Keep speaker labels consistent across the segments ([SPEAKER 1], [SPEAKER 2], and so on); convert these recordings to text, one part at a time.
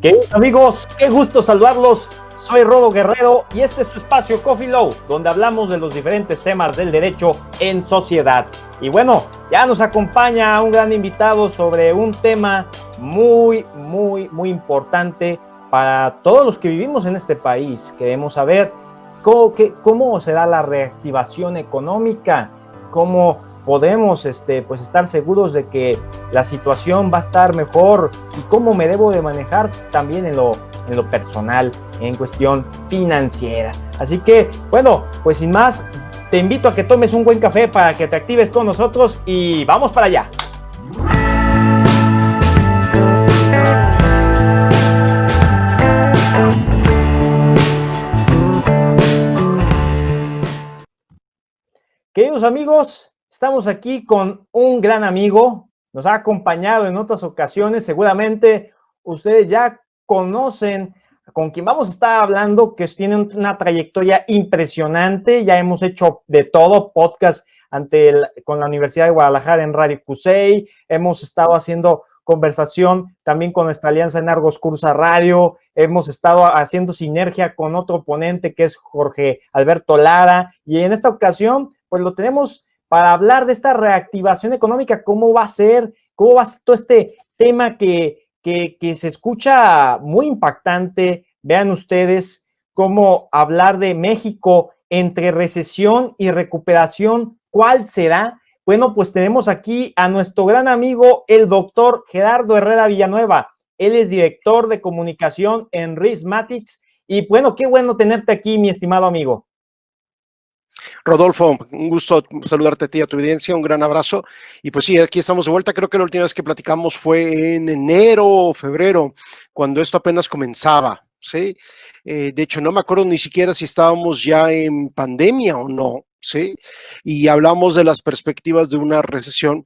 [SPEAKER 1] Queridos amigos, qué gusto saludarlos. Soy Rodo Guerrero y este es su espacio Coffee Low, donde hablamos de los diferentes temas del derecho en sociedad. Y bueno, ya nos acompaña un gran invitado sobre un tema muy importante para todos los que vivimos en este país. Queremos saber cómo será la reactivación económica, cómo podemos pues estar seguros de que la situación va a estar mejor y cómo me debo de manejar también en lo personal, en cuestión financiera. Así que, bueno, pues sin más, te invito a que tomes un buen café para que te actives con nosotros y vamos para allá. Queridos amigos, estamos aquí con un gran amigo, nos ha acompañado en otras ocasiones, seguramente ustedes ya conocen con quien vamos a estar hablando, que tiene una trayectoria impresionante, ya hemos hecho de todo, podcast con la Universidad de Guadalajara en Radio CUSEI, hemos estado haciendo conversación también con nuestra alianza en Argos Cursa Radio, hemos estado haciendo sinergia con otro ponente que es Jorge Alberto Lara, y en esta ocasión pues lo tenemos para hablar de esta reactivación económica, cómo va a ser todo este tema que se escucha muy impactante. Vean ustedes cómo hablar de México entre recesión y recuperación, ¿cuál será? Bueno, pues tenemos aquí a nuestro gran amigo, el doctor Gerardo Herrera Villanueva. Él es director de comunicación en Rismatics. Y bueno, qué bueno tenerte aquí, mi estimado amigo.
[SPEAKER 2] Rodolfo, un gusto saludarte a ti y a tu audiencia, un gran abrazo. Y pues sí, aquí estamos de vuelta. Creo que la última vez que platicamos fue en enero o febrero, cuando esto apenas comenzaba, ¿sí? De hecho, no me acuerdo ni siquiera si estábamos ya en pandemia o no, ¿sí? Y hablamos de las perspectivas de una recesión.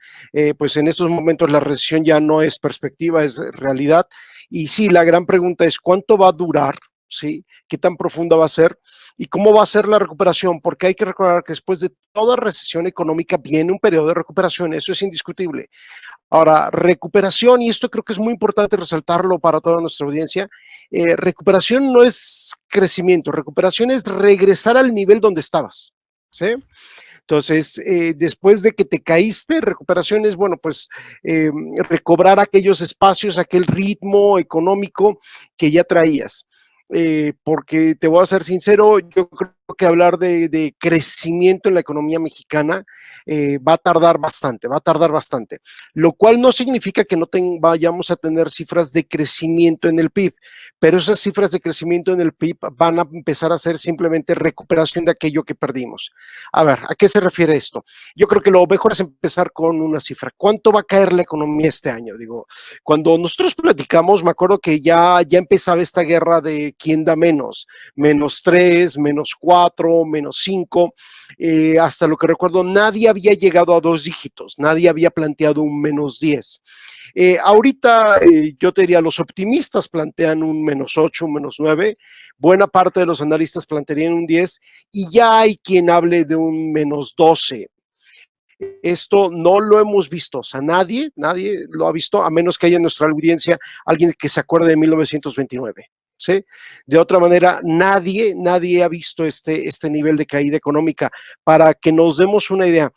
[SPEAKER 2] Pues en estos momentos la recesión ya no es perspectiva, es realidad. Y sí, la gran pregunta es, ¿cuánto va a durar? ¿Sí? ¿Qué tan profunda va a ser? ¿Y cómo va a ser la recuperación? Porque hay que recordar que después de toda recesión económica viene un periodo de recuperación, eso es indiscutible. Ahora, recuperación, y esto creo que es muy importante resaltarlo para toda nuestra audiencia, recuperación no es crecimiento, recuperación es regresar al nivel donde estabas, ¿sí? Entonces, después de que te caíste, recuperación es, bueno, pues recobrar aquellos espacios, aquel ritmo económico que ya traías. Porque te voy a ser sincero, yo creo que hablar de crecimiento en la economía mexicana va a tardar bastante, lo cual no significa que no vayamos a tener cifras de crecimiento en el PIB, pero esas cifras de crecimiento en el PIB van a empezar a ser simplemente recuperación de aquello que perdimos. A ver, ¿a qué se refiere esto? Yo creo que lo mejor es empezar con una cifra. ¿Cuánto va a caer la economía este año? Digo, cuando nosotros platicamos, me acuerdo que ya empezaba esta guerra de quién da menos, -3, -4, -5, hasta lo que recuerdo, nadie había llegado a 2 dígitos, nadie había planteado un -10. Ahorita yo te diría, los optimistas plantean un -8, un -9, buena parte de los analistas plantearían un 10 y ya hay quien hable de un -12. Esto no lo hemos visto, o sea, nadie lo ha visto, a menos que haya en nuestra audiencia alguien que se acuerde de 1929. ¿Sí? De otra manera, nadie ha visto este nivel de caída económica. Para que nos demos una idea,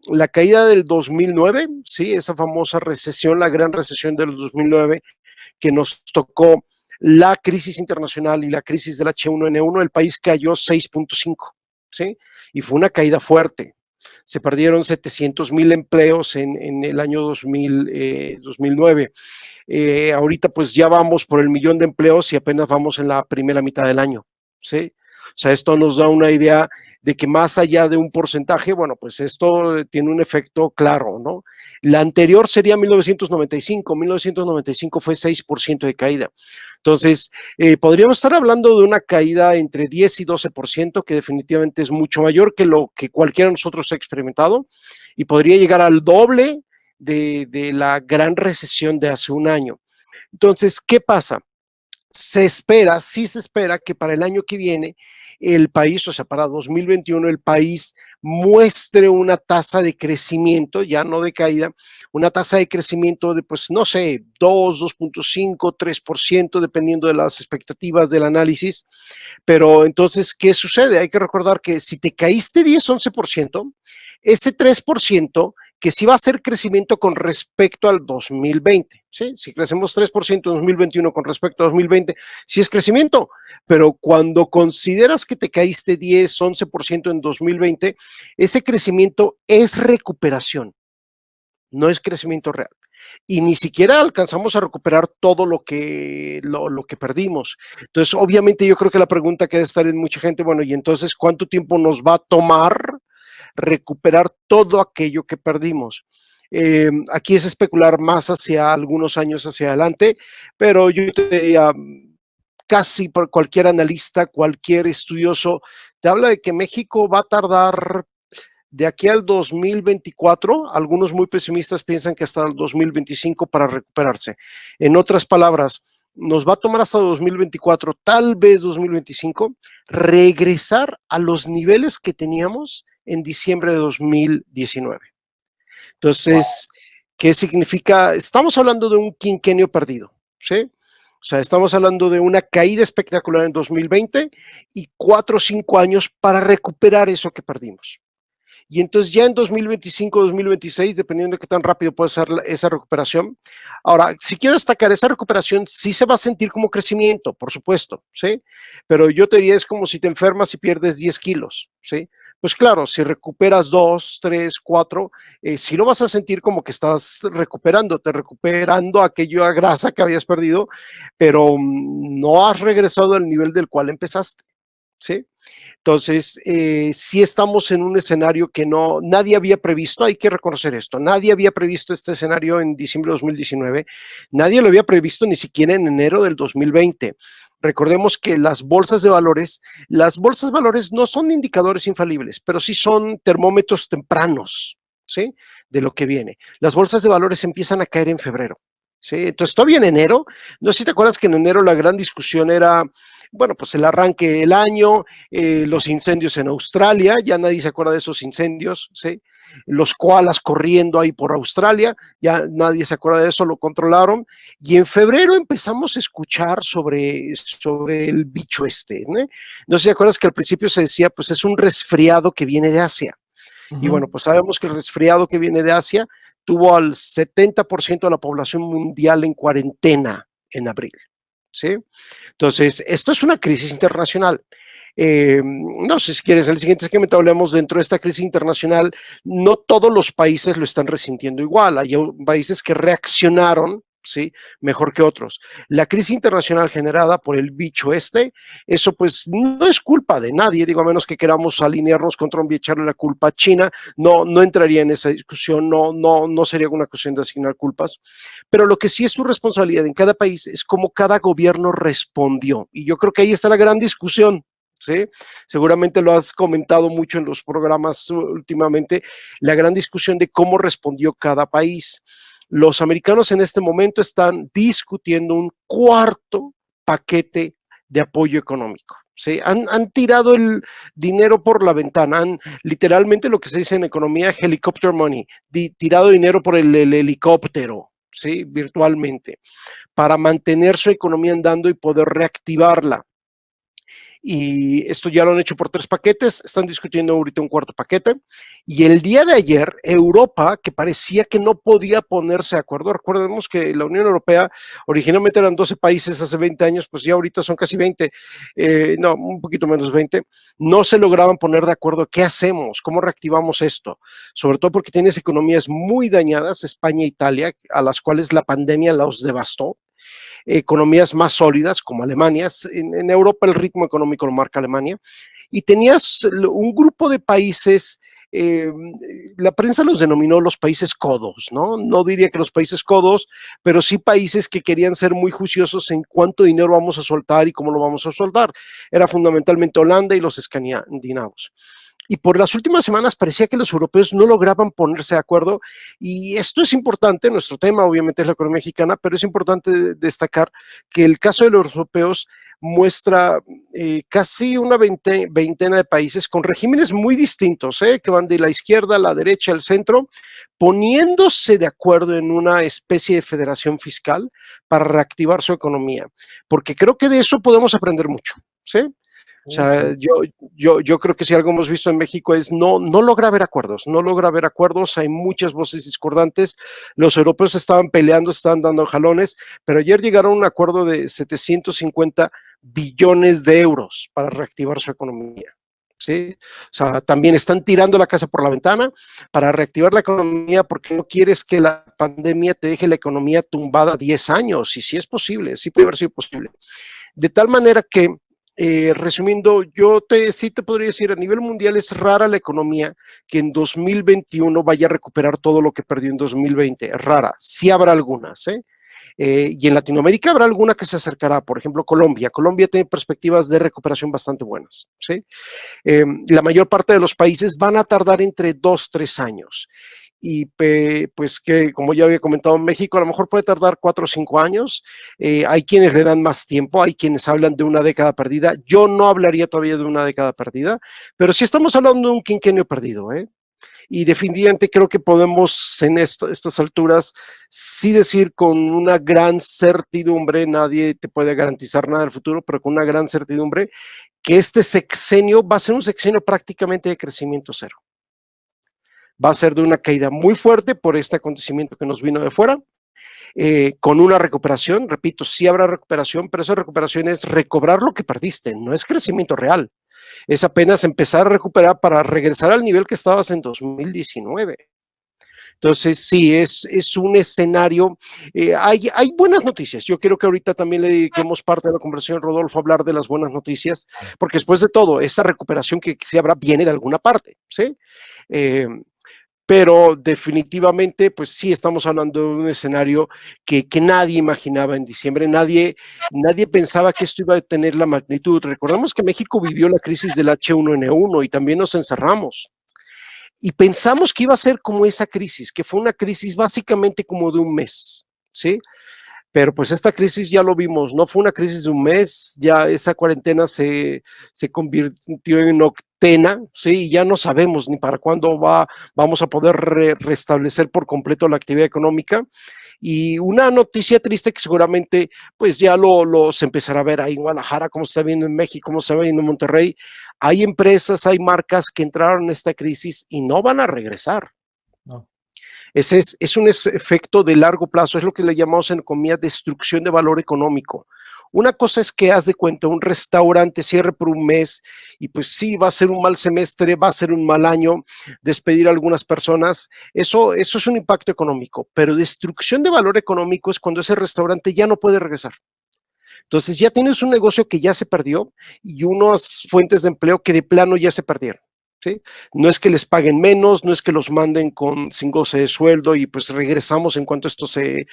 [SPEAKER 2] la caída del 2009, sí, esa famosa recesión, la gran recesión del 2009, que nos tocó la crisis internacional y la crisis del H1N1, el país cayó 6.5, ¿sí? Y fue una caída fuerte. Se perdieron 700,000 empleos en el año 2009. Ahorita pues ya vamos por el 1,000,000 de empleos y apenas vamos en la primera mitad del año, ¿sí? O sea, esto nos da una idea de que más allá de un porcentaje, bueno, pues esto tiene un efecto claro, ¿no? La anterior sería 1995 fue 6% de caída. Entonces, podríamos estar hablando de una caída entre 10 y 12%, que definitivamente es mucho mayor que lo que cualquiera de nosotros ha experimentado, y podría llegar al doble de la gran recesión de hace un año. Entonces, ¿qué pasa? se espera, sí se espera que para el año que viene el país, o sea, para 2021, el país muestre una tasa de crecimiento, ya no de caída, una tasa de crecimiento de, pues, no sé, 2.5, 3%, dependiendo de las expectativas del análisis. Pero entonces, ¿qué sucede? Hay que recordar que si te caíste 10, 11%, ese 3% que sí va a ser crecimiento con respecto al 2020, ¿sí? Si crecemos 3% en 2021 con respecto a 2020, sí es crecimiento, pero cuando consideras que te caíste 10, 11% en 2020, ese crecimiento es recuperación, no es crecimiento real. Y ni siquiera alcanzamos a recuperar todo lo que perdimos. Entonces, obviamente yo creo que la pregunta que debe estar en mucha gente, bueno, y entonces, ¿cuánto tiempo nos va a tomar recuperar todo aquello que perdimos? Aquí es especular más hacia algunos años hacia adelante, pero yo te diría, casi por cualquier analista, cualquier estudioso, te habla de que México va a tardar de aquí al 2024, algunos muy pesimistas piensan que hasta el 2025 para recuperarse. En otras palabras, nos va a tomar hasta 2024, tal vez 2025, regresar a los niveles que teníamos en diciembre de 2019. Entonces, ¿qué significa? Estamos hablando de un quinquenio perdido, ¿sí? O sea, estamos hablando de una caída espectacular en 2020 y 4 o 5 años para recuperar eso que perdimos. Y entonces ya en 2025, 2026, dependiendo de qué tan rápido puede ser esa recuperación. Ahora, si quiero destacar, esa recuperación sí se va a sentir como crecimiento, por supuesto, ¿sí? Pero yo te diría, es como si te enfermas y pierdes 10 kilos, ¿sí? Pues claro, si recuperas 2, 3, 4, sí lo vas a sentir como que estás recuperando aquella grasa que habías perdido, pero no has regresado al nivel del cual empezaste, ¿sí? Entonces, sí estamos en un escenario que nadie había previsto, hay que reconocer esto, nadie había previsto este escenario en diciembre de 2019, nadie lo había previsto ni siquiera en enero del 2020. Recordemos que las bolsas de valores no son indicadores infalibles, pero sí son termómetros tempranos, ¿sí? De lo que viene. Las bolsas de valores empiezan a caer en febrero, ¿sí? Entonces, todavía en enero, no sé si te acuerdas que en enero la gran discusión era, bueno, pues el arranque del año, los incendios en Australia, ya nadie se acuerda de esos incendios, ¿sí? Los koalas corriendo ahí por Australia, ya nadie se acuerda de eso, lo controlaron, y en febrero empezamos a escuchar sobre el bicho este, ¿no? No sé si te acuerdas que al principio se decía, pues es un resfriado que viene de Asia, y bueno, pues sabemos que el resfriado que viene de Asia tuvo al 70% de la población mundial en cuarentena en abril, ¿sí? Entonces, esto es una crisis internacional. No sé si quieres, en el siguiente segmento hablemos dentro de esta crisis internacional, no todos los países lo están resintiendo igual, hay países que reaccionaron, ¿sí? Mejor que otros. La crisis internacional generada por el bicho este, eso pues no es culpa de nadie, digo, a menos que queramos alinearnos con Trump y echarle la culpa a China, no entraría en esa discusión, no sería una cuestión de asignar culpas, pero lo que sí es su responsabilidad en cada país es cómo cada gobierno respondió, y yo creo que ahí está la gran discusión. ¿Sí? Seguramente lo has comentado mucho en los programas últimamente, la gran discusión de cómo respondió cada país. Los americanos en este momento están discutiendo un cuarto paquete de apoyo económico. ¿Sí? Han tirado el dinero por la ventana, han literalmente lo que se dice en economía, helicopter money, tirado dinero por el helicóptero, ¿sí? Virtualmente, para mantener su economía andando y poder reactivarla. Y esto ya lo han hecho por 3 paquetes, están discutiendo ahorita un cuarto paquete. Y el día de ayer, Europa, que parecía que no podía ponerse de acuerdo, recordemos que la Unión Europea originalmente eran 12 países hace 20 años, pues ya ahorita son casi 20, no, un poquito menos 20, no se lograban poner de acuerdo qué hacemos, cómo reactivamos esto, sobre todo porque tienes economías muy dañadas, España e Italia, a las cuales la pandemia los devastó, economías más sólidas como Alemania. En Europa el ritmo económico lo marca Alemania. Y tenías un grupo de países, la prensa los denominó los países codos, ¿no? No diría que los países codos, pero sí países que querían ser muy juiciosos en cuánto dinero vamos a soltar y cómo lo vamos a soltar. Era fundamentalmente Holanda y los escandinavos. y por las últimas semanas parecía que los europeos no lograban ponerse de acuerdo, y esto es importante, nuestro tema obviamente es la economía mexicana, pero es importante destacar que el caso de los europeos muestra casi una veintena de países con regímenes muy distintos, que van de la izquierda a la derecha al centro, poniéndose de acuerdo en una especie de federación fiscal para reactivar su economía, porque creo que de eso podemos aprender mucho, ¿sí? O sea,
[SPEAKER 1] Sí.
[SPEAKER 2] yo creo que si algo hemos visto en México es no logra haber acuerdos, no logra haber acuerdos, hay muchas voces discordantes, los europeos estaban peleando, estaban dando jalones, pero ayer llegaron a un acuerdo de 750 billones de euros para reactivar su economía. ¿Sí? O sea, también están tirando la casa por la ventana para reactivar la economía porque no quieres que la pandemia te deje la economía tumbada 10 años, y sí es posible, sí puede haber sido posible. De tal manera que, resumiendo, sí te podría decir, a nivel mundial es rara la economía que en 2021 vaya a recuperar todo lo que perdió en 2020, es rara, sí habrá algunas, y en Latinoamérica habrá alguna que se acercará, por ejemplo Colombia. Colombia tiene perspectivas de recuperación bastante buenas, ¿sí? La mayor parte de los países van a tardar entre 2, 3 años. Y pues que, como ya había comentado, en México a lo mejor puede tardar 4 o 5 años. Hay quienes le dan más tiempo, hay quienes hablan de una década perdida. Yo no hablaría todavía de una década perdida, pero sí estamos hablando de un quinquenio perdido, y definitivamente creo que podemos en estas alturas sí decir con una gran certidumbre, nadie te puede garantizar nada del futuro, pero con una gran certidumbre, que este sexenio va a ser un sexenio prácticamente de crecimiento cero. Va a ser de una caída muy fuerte por este acontecimiento que nos vino de fuera, con una recuperación, repito, sí habrá recuperación, pero esa recuperación es recobrar lo que perdiste, no es crecimiento real, es apenas empezar a recuperar para regresar al nivel que estabas en 2019. Entonces, sí, es un escenario. Hay buenas noticias. Yo quiero que ahorita también le dediquemos parte de la conversación, Rodolfo, a hablar de las buenas noticias, porque después de todo, esa recuperación que sí habrá viene de alguna parte, ¿sí? Pero definitivamente, pues sí, estamos hablando de un escenario que nadie imaginaba en diciembre, nadie pensaba que esto iba a tener la magnitud. Recordemos que México vivió la crisis del H1N1 y también nos encerramos. Y pensamos que iba a ser como esa crisis, que fue una crisis básicamente como de un mes, ¿sí? Pero pues esta crisis ya lo vimos, no fue una crisis de un mes, ya esa cuarentena se convirtió en octena, ¿sí? Y ya no sabemos ni para cuándo vamos a poder restablecer por completo la actividad económica. Y una noticia triste que seguramente pues ya se empezará a ver ahí en Guadalajara, como se está viendo en México, como se está viendo en Monterrey. Hay empresas, hay marcas que entraron en esta crisis y no van a regresar.
[SPEAKER 1] No.
[SPEAKER 2] Ese es un efecto de largo plazo, es lo que le llamamos en economía destrucción de valor económico. Una cosa es que haz de cuenta, un restaurante cierre por un mes y pues sí, va a ser un mal semestre, va a ser un mal año, despedir a algunas personas, eso es un impacto económico, pero destrucción de valor económico es cuando ese restaurante ya no puede regresar. Entonces ya tienes un negocio que ya se perdió y unas fuentes de empleo que de plano ya se perdieron. ¿Sí? No es que les paguen menos, no es que los manden sin goce de sueldo y pues regresamos en cuanto esto se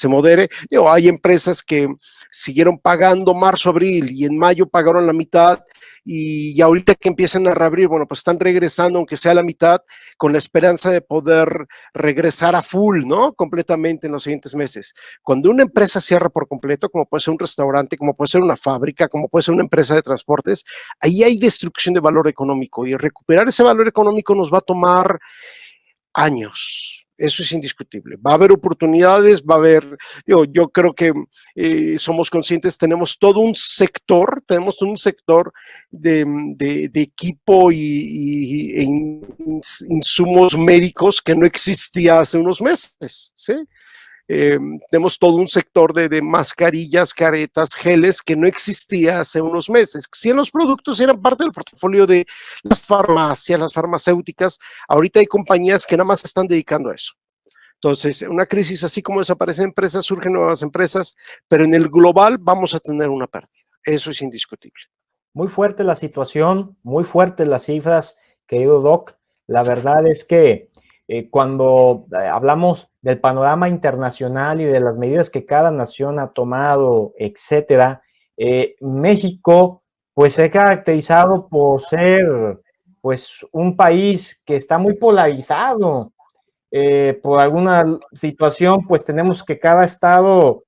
[SPEAKER 2] modere. Hay empresas que siguieron pagando marzo, abril y en mayo pagaron la mitad y ahorita que empiezan a reabrir, bueno, pues están regresando aunque sea la mitad con la esperanza de poder regresar a full, ¿no? Completamente en los siguientes meses. Cuando una empresa cierra por completo, como puede ser un restaurante, como puede ser una fábrica, como puede ser una empresa de transportes, ahí hay destrucción de valor económico y recuperar ese valor económico nos va a tomar años. Eso es indiscutible. Va a haber oportunidades, va a haber, yo creo que somos conscientes, tenemos un sector de equipo y insumos médicos que no existía hace unos meses, ¿sí? Tenemos todo un sector de mascarillas, caretas, geles que no existía hace unos meses. Si en los productos eran parte del portafolio de las farmacias, las farmacéuticas, ahorita hay compañías que nada más se están dedicando a eso. Entonces, una crisis así como desaparecen empresas, surgen nuevas empresas, pero en el global vamos a tener una pérdida. Eso es indiscutible.
[SPEAKER 1] Muy fuerte la situación, muy fuertes las cifras, querido Doc. La verdad es que cuando hablamos del panorama internacional y de las medidas que cada nación ha tomado, etcétera, México pues se ha caracterizado por ser pues un país que está muy polarizado. Por alguna situación, pues tenemos que cada estado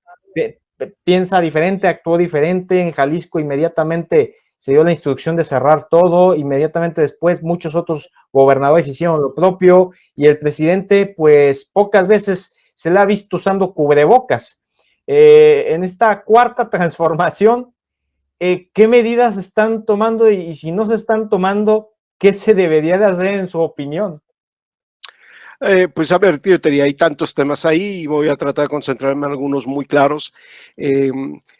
[SPEAKER 1] piensa diferente, actuó diferente. En Jalisco inmediatamente se dio la instrucción de cerrar todo, inmediatamente después muchos otros gobernadores hicieron lo propio y el presidente pues pocas veces se le ha visto usando cubrebocas. En esta cuarta transformación, ¿qué medidas están tomando y si no se están tomando, qué se debería de hacer en su opinión?
[SPEAKER 2] Pues a ver, tío, hay tantos temas ahí y voy a tratar de concentrarme en algunos muy claros. Eh,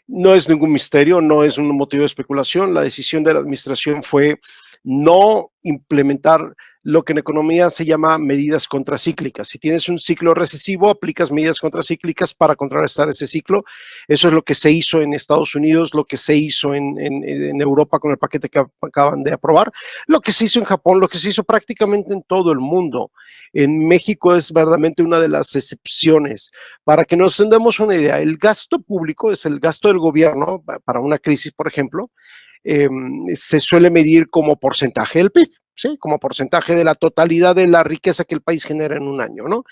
[SPEAKER 2] no es ningún misterio, no es un motivo de especulación. La decisión de la administración fue no implementar lo que en economía se llama medidas contracíclicas. Si tienes un ciclo recesivo, aplicas medidas contracíclicas para contrarrestar ese ciclo. Eso es lo que se hizo en Estados Unidos, lo que se hizo en Europa con el paquete que acaban de aprobar, lo que se hizo en Japón, lo que se hizo prácticamente en todo el mundo. En México es verdaderamente una de las excepciones. Para que nos demos una idea, el gasto público es el gasto del gobierno para una crisis, por ejemplo, se suele medir como porcentaje del PIB, ¿sí? Como porcentaje de la totalidad de la riqueza que el país genera en un año, ¿no?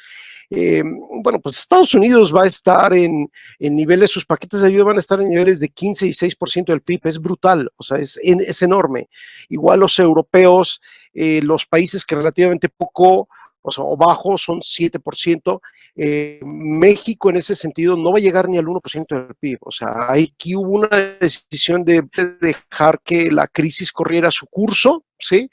[SPEAKER 2] Bueno, pues Estados Unidos va a estar en niveles, sus paquetes de ayuda van a estar en niveles de 15 y 6% del PIB, es brutal, o sea, es enorme. Igual los europeos, los países que relativamente poco o bajo son 7%. México en ese sentido no va a llegar ni al 1% del PIB. O sea, aquí hubo una decisión de dejar que la crisis corriera su curso, ¿sí?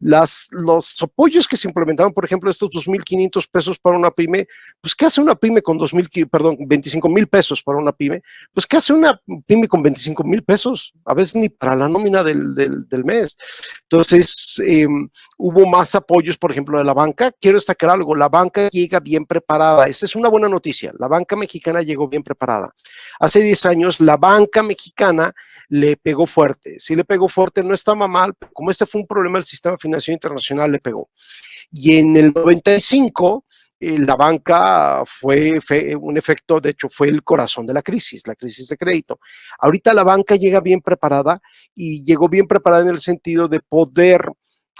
[SPEAKER 2] Los apoyos que se implementaron, por ejemplo, estos 2.500 pesos para una pyme, pues ¿qué hace una pyme con 25,000 pesos para una pyme? Pues ¿qué hace una pyme con 25,000 pesos? A veces ni para la nómina del mes. Entonces, hubo más apoyos, por ejemplo, de la banca. Quiero destacar algo, la banca llega bien preparada. Esa es una buena noticia. La banca mexicana llegó bien preparada. Hace 10 años, la banca mexicana le pegó fuerte. Sí le pegó fuerte, no estaba mal, pero como este fue un problema del sistema financiero internacional, le pegó. Y en el 95, la banca fue un efecto, de hecho, fue el corazón de la crisis de crédito. Ahorita la banca llega bien preparada y llegó bien preparada en el sentido de poder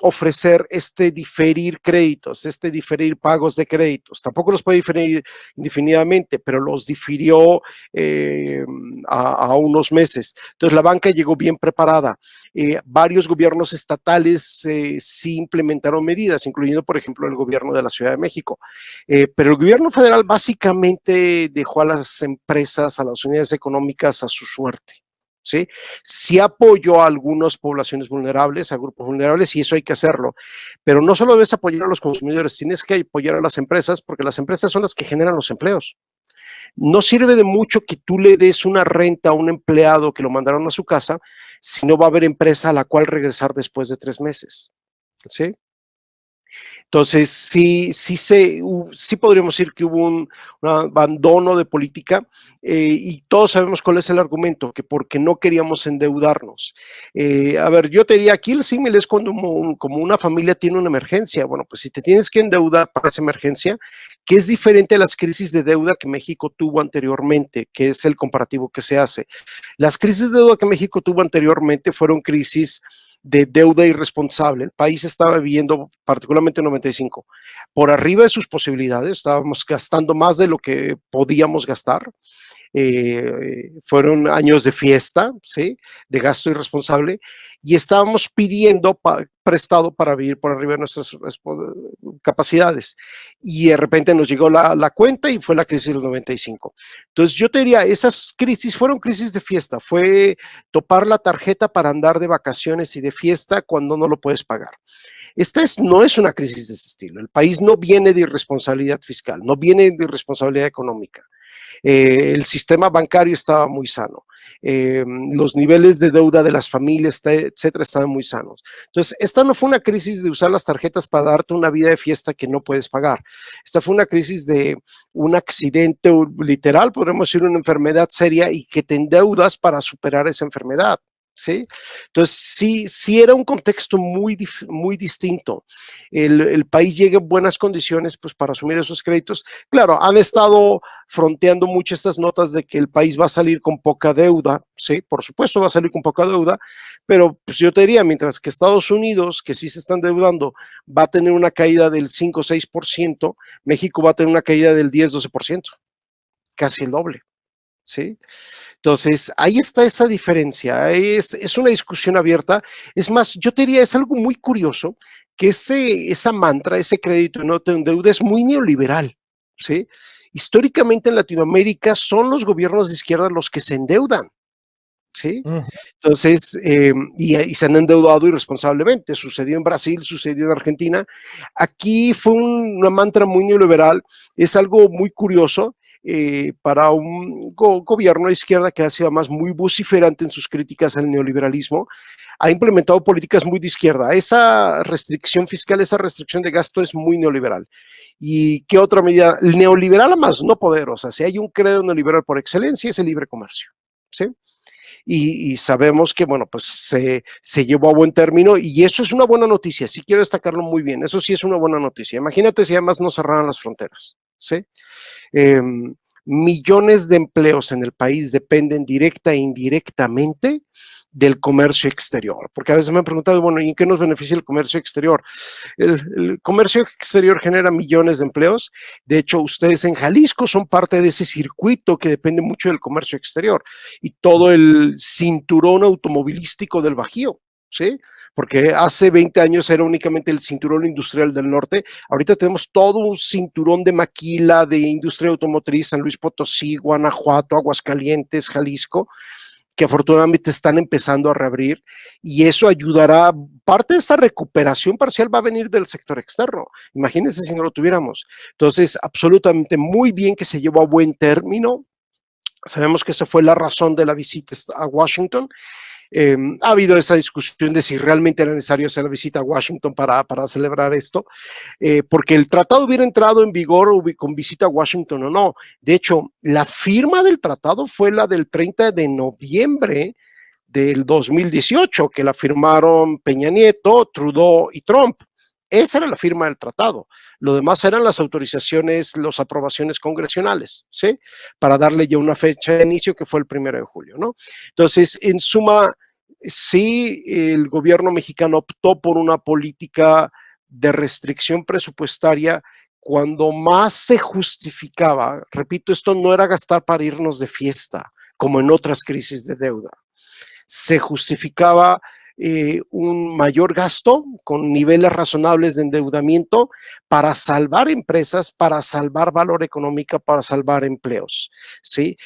[SPEAKER 2] ofrecer diferir créditos, diferir pagos de créditos. Tampoco los puede diferir indefinidamente, pero los difirió a unos meses. Entonces la banca llegó bien preparada. Varios gobiernos estatales sí implementaron medidas, incluyendo, por ejemplo, el gobierno de la Ciudad de México. Pero el gobierno federal básicamente dejó a las empresas, a las unidades económicas a su suerte. ¿Sí? Sí apoyó a algunas poblaciones vulnerables, a grupos vulnerables, y eso hay que hacerlo. Pero no solo debes apoyar a los consumidores, tienes que apoyar a las empresas, porque las empresas son las que generan los empleos. No sirve de mucho que tú le des una renta a un empleado que lo mandaron a su casa, si no va a haber empresa a la cual regresar después de 3 meses. ¿Sí? Entonces, sí podríamos decir que hubo un abandono de política y todos sabemos cuál es el argumento, que porque no queríamos endeudarnos. A ver, yo te diría, aquí el símil es cuando como una familia tiene una emergencia. Bueno, pues si te tienes que endeudar para esa emergencia, que es diferente a las crisis de deuda que México tuvo anteriormente, que es el comparativo que se hace. Las crisis de deuda que México tuvo anteriormente fueron crisis de deuda irresponsable. El país estaba viviendo, particularmente en 95, por arriba de sus posibilidades, estábamos gastando más de lo que podíamos gastar. Fueron años de fiesta, ¿sí? De gasto irresponsable, y estábamos pidiendo prestado para vivir por arriba de nuestras capacidades. Y de repente nos llegó la cuenta y fue la crisis del 95. Entonces yo te diría, esas crisis fueron crisis de fiesta, fue topar la tarjeta para andar de vacaciones y de fiesta cuando no lo puedes pagar. No es una crisis de ese estilo. El país no viene de irresponsabilidad fiscal, no viene de irresponsabilidad económica. El sistema bancario estaba muy sano, los niveles de deuda de las familias, etcétera, estaban muy sanos. Entonces, esta no fue una crisis de usar las tarjetas para darte una vida de fiesta que no puedes pagar. Esta fue una crisis de un accidente literal, podemos decir una enfermedad seria y que te endeudas para superar esa enfermedad. ¿sí? Entonces, sí era un contexto muy distinto. El país llega en buenas condiciones pues, para asumir esos créditos. Claro, han estado fronteando mucho estas notas de que el país va a salir con poca deuda, sí, por supuesto va a salir con poca deuda, pero pues yo te diría, mientras que Estados Unidos, que sí se están deudando, va a tener una caída del 5 o 6%, México va a tener una caída del 10-12%, casi el doble, ¿sí? Entonces, ahí está esa diferencia, es una discusión abierta. Es más, yo te diría, es algo muy curioso que esa mantra, ese crédito no te endeuda es muy neoliberal, ¿sí? Históricamente en Latinoamérica son los gobiernos de izquierda los que se endeudan, ¿sí?
[SPEAKER 1] Ujú.
[SPEAKER 2] Entonces, y se han endeudado irresponsablemente. Sucedió en Brasil, sucedió en Argentina. Aquí fue una mantra muy neoliberal. Es algo muy curioso para un gobierno de izquierda que ha sido más muy vociferante en sus críticas al neoliberalismo. Ha implementado políticas muy de izquierda. Esa restricción fiscal, esa restricción de gasto es muy neoliberal. ¿Y qué otra medida? Neoliberal a más no poder. O sea, si hay un credo neoliberal por excelencia, es el libre comercio, ¿sí? Y sabemos que, bueno, pues se llevó a buen término y eso es una buena noticia, sí quiero destacarlo muy bien, eso sí es una buena noticia. Imagínate si además no cerraran las fronteras, ¿sí? Eh, Millones de empleos en el país dependen directa e indirectamente del comercio exterior, porque a veces me han preguntado, bueno, ¿y en qué nos beneficia el comercio exterior? El comercio exterior genera millones de empleos. De hecho, ustedes en Jalisco son parte de ese circuito que depende mucho del comercio exterior y todo el cinturón automovilístico del Bajío, ¿sí? Porque hace 20 años era únicamente el cinturón industrial del norte. Ahorita tenemos todo un cinturón de maquila, de industria automotriz, San Luis Potosí, Guanajuato, Aguascalientes, Jalisco, que afortunadamente están empezando a reabrir y eso ayudará, parte de esta recuperación parcial va a venir del sector externo, imagínense si no lo tuviéramos. Entonces, absolutamente muy bien que se llevó a buen término, sabemos que esa fue la razón de la visita a Washington. Ha habido esa discusión de si realmente era necesario hacer la visita a Washington para celebrar esto, porque el tratado hubiera entrado en vigor con visita a Washington o no. De hecho, la firma del tratado fue la del 30 de noviembre del 2018, que la firmaron Peña Nieto, Trudeau y Trump. Esa era la firma del tratado. Lo demás eran las autorizaciones, las aprobaciones congresionales, ¿sí? Para darle ya una fecha de inicio que fue el 1 de julio, ¿no? Entonces, en suma, sí, el gobierno mexicano optó por una política de restricción presupuestaria cuando más se justificaba. Repito, esto no era gastar para irnos de fiesta, como en otras crisis de deuda. Se justificaba un mayor gasto con niveles razonables de endeudamiento para salvar empresas, para salvar valor económico, para salvar empleos, ¿sí?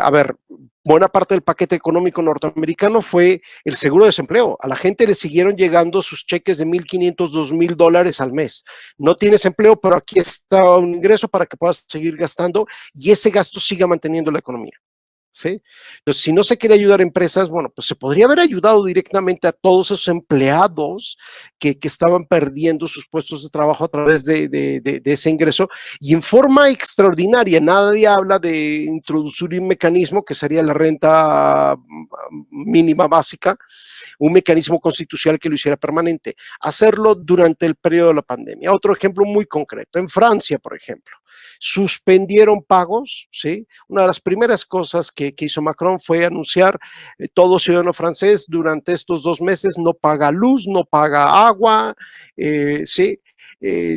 [SPEAKER 2] A ver, buena parte del paquete económico norteamericano fue el seguro de desempleo. A la gente le siguieron llegando sus cheques de $1,500, $2,000 al mes. No tienes empleo, pero aquí está un ingreso para que puedas seguir gastando y ese gasto siga manteniendo la economía. ¿Sí? Entonces, si no se quiere ayudar a empresas, bueno, pues se podría haber ayudado directamente a todos esos empleados que estaban perdiendo sus puestos de trabajo a través de ese ingreso y en forma extraordinaria. Nadie habla de introducir un mecanismo que sería la renta mínima básica, un mecanismo constitucional que lo hiciera permanente, hacerlo durante el periodo de la pandemia. Otro ejemplo muy concreto, en Francia, por ejemplo, suspendieron pagos, ¿sí? Una de las primeras cosas que hizo Macron fue anunciar todo ciudadano francés durante estos 2 meses no paga luz, no paga agua, ¿sí?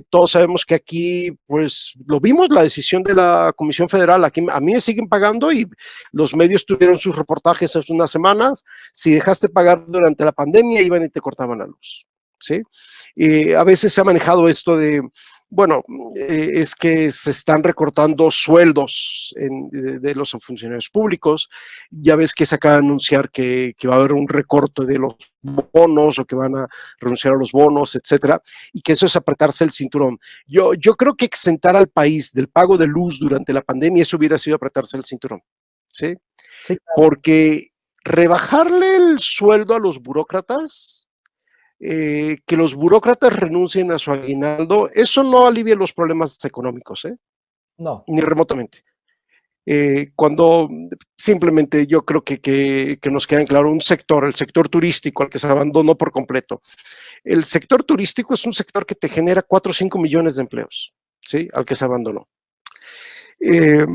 [SPEAKER 2] Todos sabemos que aquí, pues, lo vimos, la decisión de la Comisión Federal, aquí a mí me siguen pagando y los medios tuvieron sus reportajes hace unas semanas, si dejaste pagar durante la pandemia, iban y te cortaban la luz, ¿sí? A veces se ha manejado esto de, bueno, es que se están recortando sueldos de los funcionarios públicos. Ya ves que se acaba de anunciar que va a haber un recorte de los bonos o que van a renunciar a los bonos, etcétera, y que eso es apretarse el cinturón. Yo creo que exentar al país del pago de luz durante la pandemia, eso hubiera sido apretarse el cinturón, ¿sí?
[SPEAKER 1] Sí, claro.
[SPEAKER 2] Porque rebajarle el sueldo a los burócratas, que los burócratas renuncien a su aguinaldo, eso no alivia los problemas económicos,
[SPEAKER 1] No.
[SPEAKER 2] ni remotamente. cuando simplemente yo creo que nos queda en claro un sector, el sector turístico, al que se abandonó por completo. El sector turístico es un sector que te genera 4 o 5 millones de empleos, ¿sí? Al que se abandonó. Eh,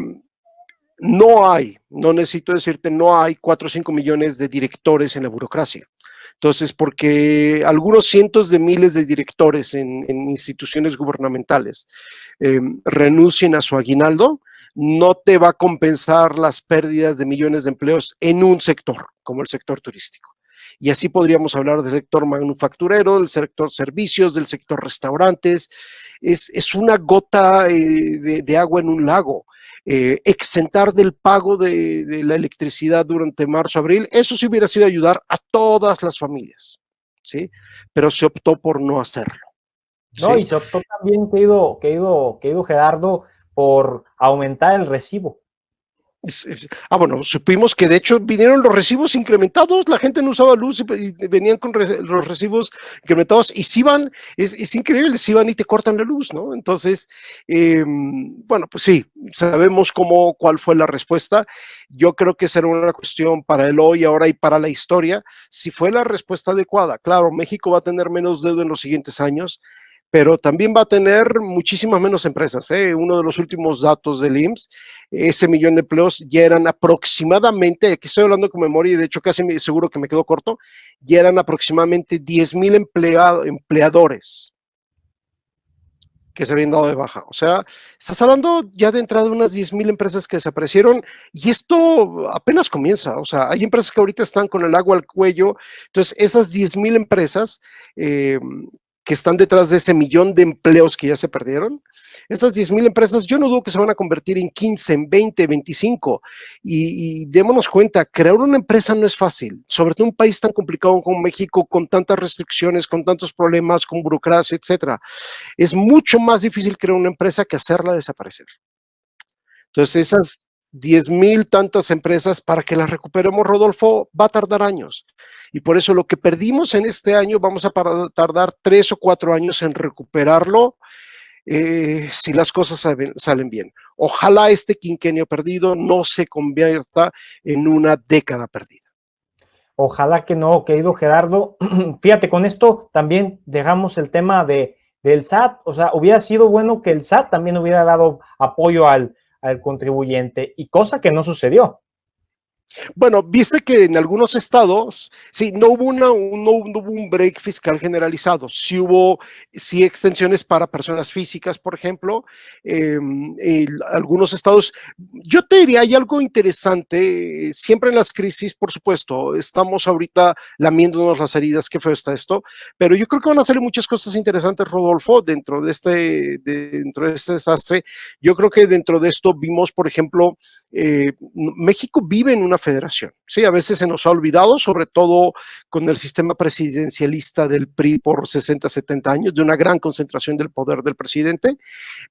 [SPEAKER 2] no necesito decirte, no hay 4 o 5 millones de directores en la burocracia. Entonces, porque algunos cientos de miles de directores en instituciones gubernamentales renuncien a su aguinaldo, no te va a compensar las pérdidas de millones de empleos en un sector, como el sector turístico. Y así podríamos hablar del sector manufacturero, del sector servicios, del sector restaurantes. Es una gota de agua en un lago. Exentar del pago de la electricidad durante marzo-abril, eso sí hubiera sido ayudar a todas las familias, ¿sí? Pero se optó por no hacerlo,
[SPEAKER 1] No, y
[SPEAKER 2] ¿sí?
[SPEAKER 1] se optó también, querido Gerardo, por aumentar el recibo.
[SPEAKER 2] Bueno, supimos que de hecho vinieron los recibos incrementados, la gente no usaba luz y venían con los recibos incrementados y si van, es increíble, si van y te cortan la luz, ¿no? Entonces, bueno, pues sí, sabemos cuál fue la respuesta. Yo creo que será una cuestión para el hoy, ahora y para la historia. Si fue la respuesta adecuada, claro, México va a tener menos deuda en los siguientes años, pero también va a tener muchísimas menos empresas. Uno de los últimos datos del IMSS, ese millón de empleos ya eran aproximadamente, aquí estoy hablando con memoria y de hecho casi seguro que me quedo corto, ya eran aproximadamente 10,000 empleadores que se habían dado de baja. O sea, estás hablando ya de entrada de unas 10,000 empresas que desaparecieron y esto apenas comienza. O sea, hay empresas que ahorita están con el agua al cuello. Entonces, esas 10,000 empresas que están detrás de ese millón de empleos que ya se perdieron, esas 10,000 empresas yo no dudo que se van a convertir en 15, en 20, 25 y démonos cuenta, crear una empresa no es fácil, sobre todo en un país tan complicado como México, con tantas restricciones, con tantos problemas, con burocracia, etcétera. Es mucho más difícil crear una empresa que hacerla desaparecer. Entonces, esas 10,000 tantas empresas, para que las recuperemos, Rodolfo, va a tardar años. Y por eso lo que perdimos en este año, vamos a tardar 3 o 4 años en recuperarlo si las cosas salen bien. Ojalá este quinquenio perdido no se convierta en una década perdida.
[SPEAKER 1] Ojalá que no, querido Gerardo. Fíjate, con esto también dejamos el tema del SAT. O sea, hubiera sido bueno que el SAT también hubiera dado apoyo al contribuyente, y cosa que no sucedió.
[SPEAKER 2] Bueno, viste que en algunos estados, sí, no hubo un break fiscal generalizado, sí extensiones para personas físicas, por ejemplo, algunos estados, yo te diría, hay algo interesante, siempre en las crisis, por supuesto, estamos ahorita lamiéndonos las heridas, qué feo está esto, pero yo creo que van a salir muchas cosas interesantes, Rodolfo, dentro de este desastre. Yo creo que dentro de esto vimos, por ejemplo, México vive en una federación, sí, a veces se nos ha olvidado, sobre todo con el sistema presidencialista del PRI por 60, 70 años, de una gran concentración del poder del presidente,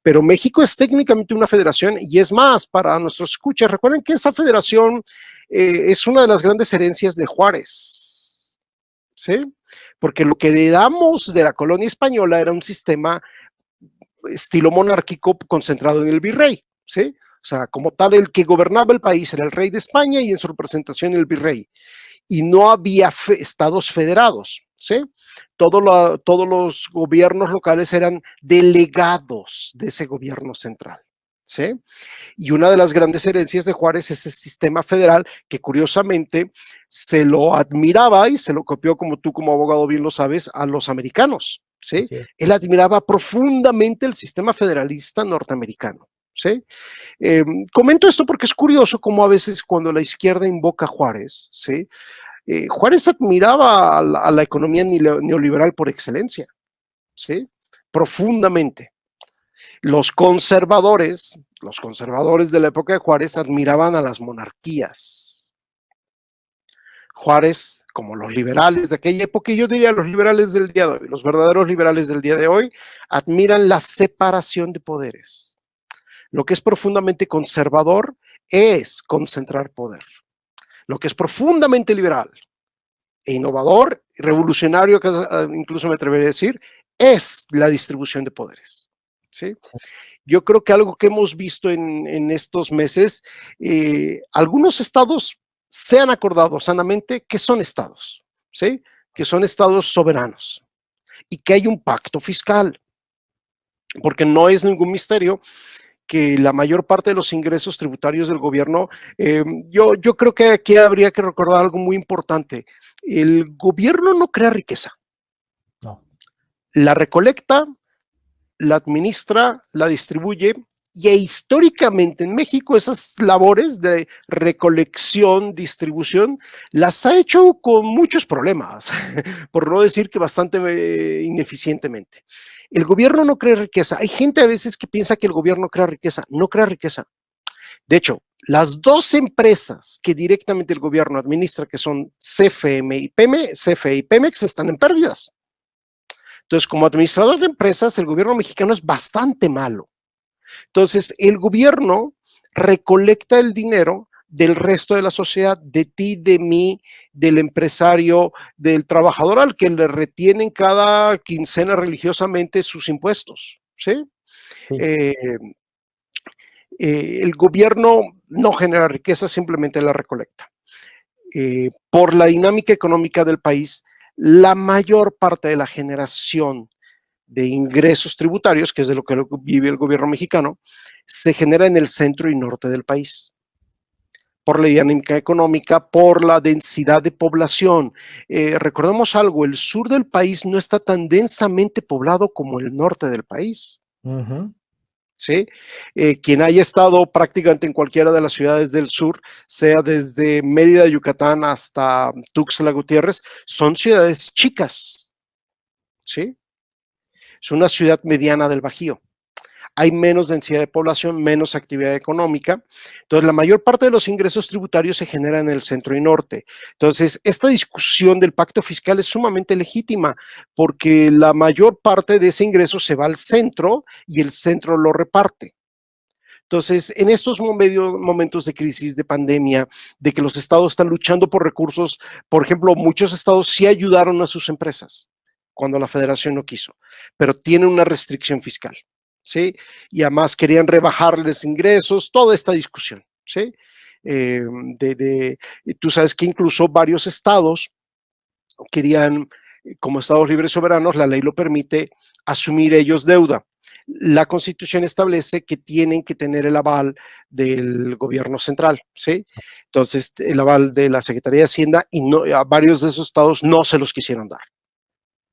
[SPEAKER 2] pero México es técnicamente una federación y es más, para nuestros escuchas, recuerden que esa federación es una de las grandes herencias de Juárez, ¿sí? Porque lo que heredamos de la colonia española era un sistema estilo monárquico concentrado en el virrey, ¿sí? O sea, como tal, el que gobernaba el país era el rey de España y en su representación el virrey. Y no había estados federados, ¿sí? Todos los gobiernos locales eran delegados de ese gobierno central, ¿sí? Y una de las grandes herencias de Juárez es el sistema federal que curiosamente se lo admiraba y se lo copió, como tú como abogado bien lo sabes, a los americanos, ¿sí? Él admiraba profundamente el sistema federalista norteamericano, ¿sí? Comento esto porque es curioso cómo a veces cuando la izquierda invoca a Juárez, ¿sí? Juárez admiraba a la economía neoliberal por excelencia, ¿sí? Profundamente. Los conservadores de la época de Juárez admiraban a las monarquías. Juárez, como los liberales de aquella época, y yo diría los liberales del día de hoy, los verdaderos liberales del día de hoy, admiran la separación de poderes. Lo que es profundamente conservador es concentrar poder. Lo que es profundamente liberal e innovador, revolucionario, incluso me atrevería a decir, es la distribución de poderes, ¿sí? Yo creo que algo que hemos visto en estos meses, algunos estados se han acordado sanamente que son estados, ¿sí? Que son estados soberanos y que hay un pacto fiscal, porque no es ningún misterio que la mayor parte de los ingresos tributarios del gobierno, yo creo que aquí habría que recordar algo muy importante. El gobierno no crea riqueza.
[SPEAKER 1] No.
[SPEAKER 2] La recolecta, la administra, la distribuye, y históricamente en México esas labores de recolección, distribución, las ha hecho con muchos problemas, por no decir que bastante ineficientemente. El gobierno no crea riqueza. Hay gente a veces que piensa que el gobierno crea riqueza. No crea riqueza. De hecho, las dos empresas que directamente el gobierno administra, que son CFE y Pemex, están en pérdidas. Entonces, como administrador de empresas, el gobierno mexicano es bastante malo. Entonces, el gobierno recolecta el dinero del resto de la sociedad, de ti, de mí, del empresario, del trabajador al que le retienen cada quincena religiosamente sus impuestos, ¿sí?
[SPEAKER 1] Sí.
[SPEAKER 2] El gobierno no genera riqueza, simplemente la recolecta. Por la dinámica económica del país, la mayor parte de la generación de ingresos tributarios, que es de lo que vive el gobierno mexicano, se genera en el centro y norte del país. Por la dinámica económica, por la densidad de población. Recordemos algo, el sur del país no está tan densamente poblado como el norte del país. ¿Sí? Quien haya estado prácticamente en cualquiera de las ciudades del sur, sea desde Mérida, Yucatán, hasta Tuxtla Gutiérrez, son ciudades chicas. ¿Sí? Es una ciudad mediana del Bajío. Hay menos densidad de población, menos actividad económica. Entonces, la mayor parte de los ingresos tributarios se generan en el centro y norte. Entonces, esta discusión del pacto fiscal es sumamente legítima porque la mayor parte de ese ingreso se va al centro y el centro lo reparte. Entonces, en estos momentos de crisis, de pandemia, de que los estados están luchando por recursos, por ejemplo, muchos estados sí ayudaron a sus empresas cuando la federación no quiso, pero tienen una restricción fiscal, ¿sí? Y además querían rebajarles ingresos, toda esta discusión, ¿sí? Tú sabes que incluso varios estados querían, como estados libres soberanos, la ley lo permite, asumir ellos deuda. La Constitución establece que tienen que tener el aval del gobierno central, ¿sí? Entonces, el aval de la Secretaría de Hacienda, y no, a varios de esos estados no se los quisieron dar,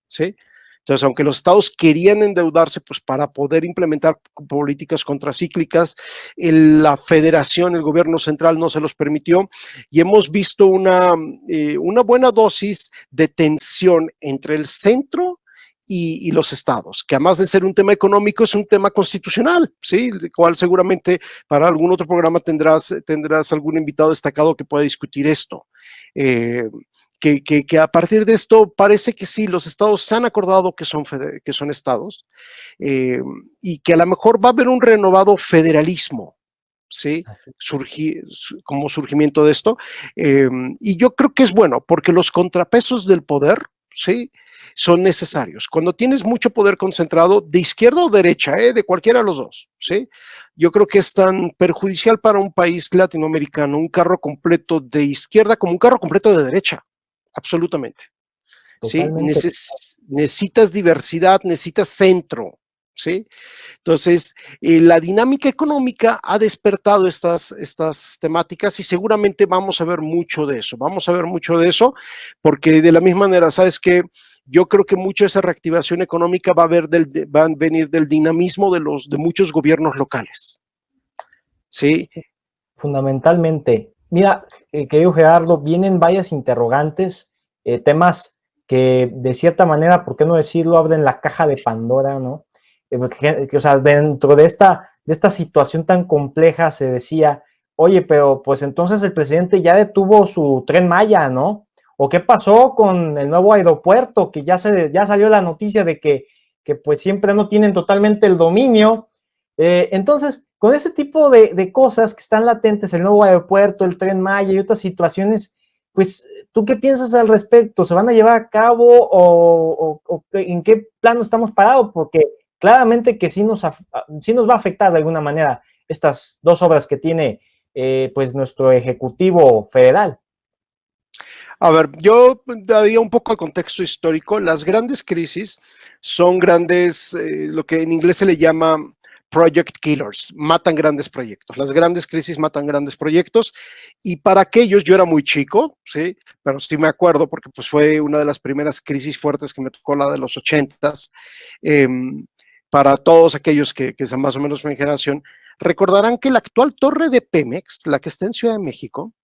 [SPEAKER 2] ¿sí? Entonces, aunque los estados querían endeudarse pues, para poder implementar políticas contracíclicas, la federación, el gobierno central no se los permitió, y hemos visto una buena dosis de tensión entre el centro y los estados, que además de ser un tema económico, es un tema constitucional, ¿sí? El cual seguramente para algún otro programa tendrás algún invitado destacado que pueda discutir esto. Que a partir de esto parece que sí, los estados se han acordado que son estados, y que a lo mejor va a haber un renovado federalismo, ¿sí? Como surgimiento de esto, y yo creo que es bueno, porque los contrapesos del poder, ¿sí? Son necesarios. Cuando tienes mucho poder concentrado, de izquierda o derecha, de cualquiera de los dos, ¿sí? Yo creo que es tan perjudicial para un país latinoamericano un carro completo de izquierda como un carro completo de derecha, absolutamente. ¿Sí? Necesitas diversidad, necesitas centro, ¿sí? Entonces, la dinámica económica ha despertado estas temáticas y seguramente vamos a ver mucho de eso, porque de la misma manera, ¿sabes qué? Yo creo que mucha de esa reactivación económica va a venir del dinamismo de muchos gobiernos locales, ¿sí?
[SPEAKER 1] Fundamentalmente. Mira, querido Gerardo, vienen varias interrogantes, temas que de cierta manera, ¿por qué no decirlo?, abren la caja de Pandora, ¿no? O sea, dentro de esta situación tan compleja se decía, oye, pero pues entonces el presidente ya detuvo su Tren Maya, ¿no? ¿O qué pasó con el nuevo aeropuerto? Que ya salió la noticia de que pues siempre no tienen totalmente el dominio. Entonces, con ese tipo de cosas que están latentes, el nuevo aeropuerto, el Tren Maya y otras situaciones, pues, ¿tú qué piensas al respecto? ¿Se van a llevar a cabo o en qué plano estamos parados? Porque claramente que sí nos va a afectar de alguna manera estas dos obras que tiene pues nuestro Ejecutivo Federal.
[SPEAKER 2] A ver, yo daría un poco de contexto histórico. Las grandes crisis son grandes, lo que en inglés se le llama project killers, matan grandes proyectos. Las grandes crisis matan grandes proyectos y para aquellos, yo era muy chico, sí, pero sí me acuerdo porque pues fue una de las primeras crisis fuertes que me tocó, la de los 80s. Eh, para todos aquellos que son más o menos mi generación, recordarán que la actual torre de Pemex, la que está en Ciudad de México,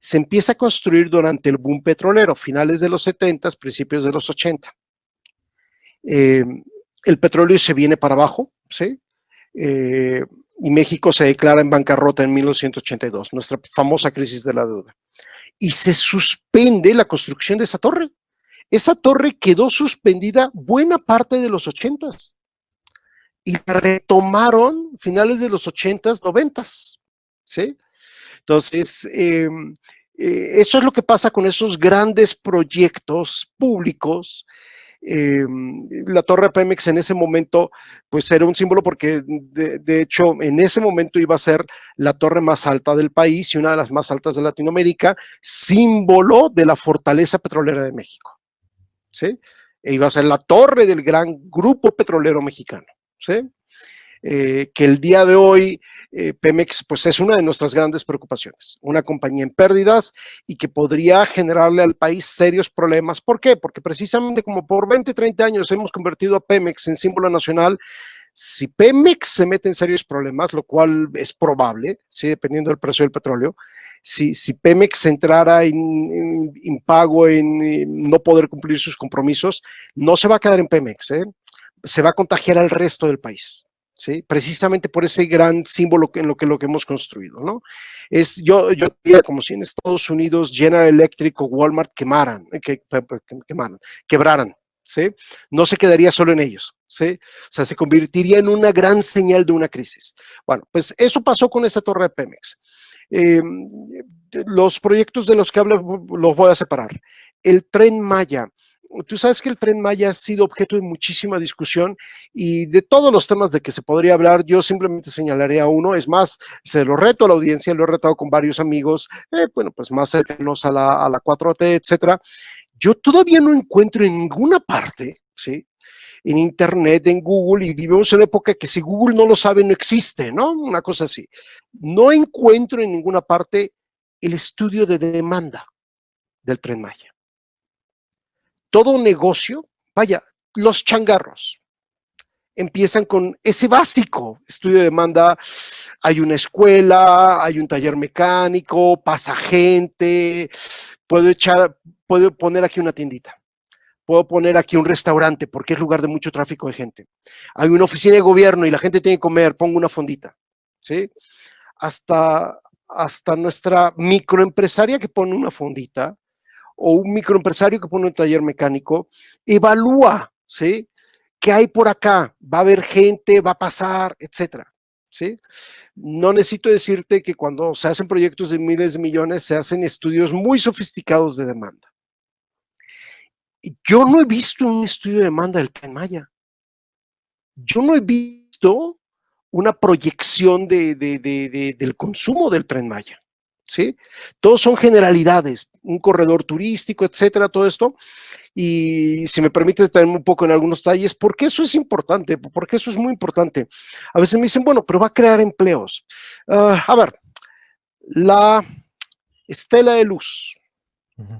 [SPEAKER 2] se empieza a construir durante el boom petrolero, finales de los 70, principios de los 80. El petróleo se viene para abajo, ¿sí? Y México se declara en bancarrota en 1982, nuestra famosa crisis de la deuda. Y se suspende la construcción de esa torre. Esa torre quedó suspendida buena parte de los 80s y la retomaron finales de los 80s, 90s, ¿sí? Entonces, eso es lo que pasa con esos grandes proyectos públicos. La torre Pemex en ese momento pues era un símbolo porque de hecho en ese momento iba a ser la torre más alta del país y una de las más altas de Latinoamérica, símbolo de la fortaleza petrolera de México, ¿sí? E iba a ser la torre del gran grupo petrolero mexicano, ¿sí? Que el día de hoy Pemex pues es una de nuestras grandes preocupaciones, una compañía en pérdidas y que podría generarle al país serios problemas. ¿Por qué? Porque precisamente como por 20, 30 años hemos convertido a Pemex en símbolo nacional. Si Pemex se mete en serios problemas, lo cual es probable, ¿sí? Dependiendo del precio del petróleo, si Pemex entrara en impago, en no poder cumplir sus compromisos, no se va a quedar en Pemex, se va a contagiar al resto del país. ¿Sí? Precisamente por ese gran símbolo en lo que hemos construido, ¿no? Yo diría como si en Estados Unidos General Electric o Walmart quebraran, ¿sí? No se quedaría solo en ellos, ¿sí? O sea, se convertiría en una gran señal de una crisis. Bueno, pues eso pasó con esa torre de Pemex. Los proyectos de los que hablo los voy a separar. El Tren Maya. Tú sabes que el Tren Maya ha sido objeto de muchísima discusión y de todos los temas de que se podría hablar, yo simplemente señalaré a uno. Es más, se lo reto a la audiencia, lo he retado con varios amigos, bueno, pues más cercanos a la 4T, etcétera. Yo todavía no encuentro en ninguna parte, ¿sí? En Internet, en Google, y vivimos en una época que si Google no lo sabe, no existe, ¿no? Una cosa así. No encuentro en ninguna parte el estudio de demanda del Tren Maya. Todo negocio, vaya, los changarros empiezan con ese básico estudio de demanda. Hay una escuela, hay un taller mecánico, pasa gente, puedo poner aquí una tiendita, puedo poner aquí un restaurante porque es lugar de mucho tráfico de gente. Hay una oficina de gobierno y la gente tiene que comer, pongo una fondita, ¿sí? Hasta nuestra microempresaria que pone una fondita, o un microempresario que pone un taller mecánico, evalúa, ¿sí? ¿Qué hay por acá? Va a haber gente, va a pasar, etcétera, ¿sí? No necesito decirte que cuando se hacen proyectos de miles de millones, se hacen estudios muy sofisticados de demanda. Yo no he visto un estudio de demanda del Tren Maya. Yo no he visto una proyección del consumo del Tren Maya, ¿sí? Todos son generalidades, un corredor turístico, etcétera, todo esto. Y si me permites detenerme un poco en algunos detalles, ¿por qué eso es importante? ¿Por qué eso es muy importante? A veces me dicen, bueno, pero va a crear empleos. A ver, la estela de luz,